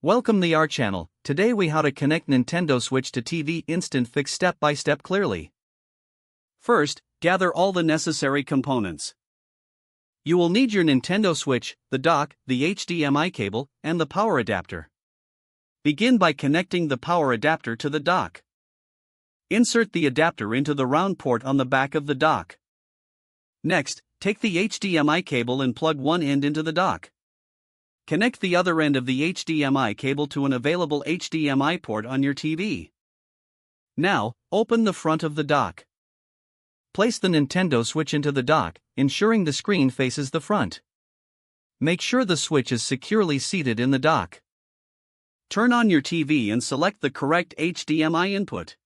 Welcome to our channel. Today we how to connect Nintendo Switch to TV Instant Fix step by step clearly. First, gather all the necessary components. You will need your Nintendo Switch, the dock, the HDMI cable, and the power adapter. Begin by connecting the power adapter to the dock. Insert the adapter into the round port on the back of the dock. Next, take the HDMI cable and plug one end into the dock. Connect the other end of the HDMI cable to an available HDMI port on your TV. Now, open the front of the dock. Place the Nintendo Switch into the dock, ensuring the screen faces the front. Make sure the Switch is securely seated in the dock. Turn on your TV and select the correct HDMI input.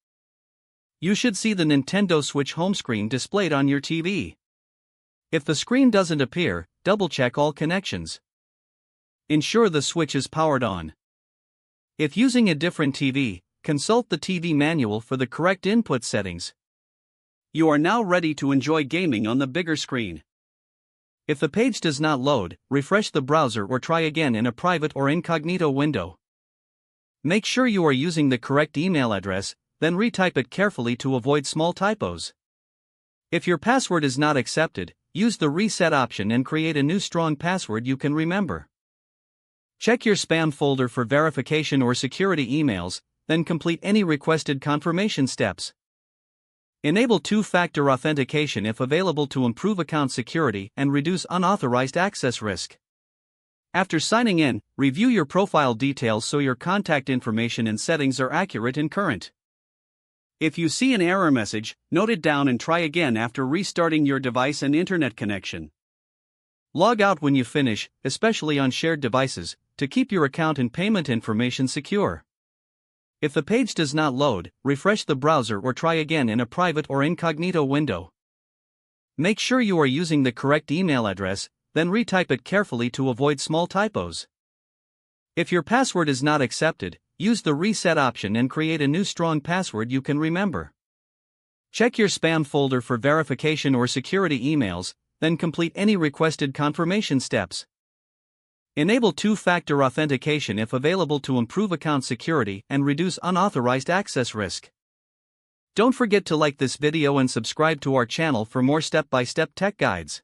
You should see the Nintendo Switch home screen displayed on your TV. If the screen doesn't appear, double-check all connections. Ensure the Switch is powered on. If using a different TV, consult the TV manual for the correct input settings. You are now ready to enjoy gaming on the bigger screen. If the page does not load, refresh the browser or try again in a private or incognito window. Make sure you are using the correct email address, then retype it carefully to avoid small typos. If your password is not accepted, use the reset option and create a new strong password you can remember. Check your spam folder for verification or security emails, then complete any requested confirmation steps. Enable two-factor authentication if available to improve account security and reduce unauthorized access risk. After signing in, review your profile details so your contact information and settings are accurate and current. If you see an error message, note it down and try again after restarting your device and internet connection. Log out when you finish, especially on shared devices, to keep your account and payment information secure. If the page does not load, refresh the browser or try again in a private or incognito window. Make sure you are using the correct email address, then retype it carefully to avoid small typos. If your password is not accepted, use the reset option and create a new strong password you can remember. Check your spam folder for verification or security emails, then complete any requested confirmation steps. Enable two-factor authentication if available to improve account security and reduce unauthorized access risk. Don't forget to like this video and subscribe to our channel for more step-by-step tech guides.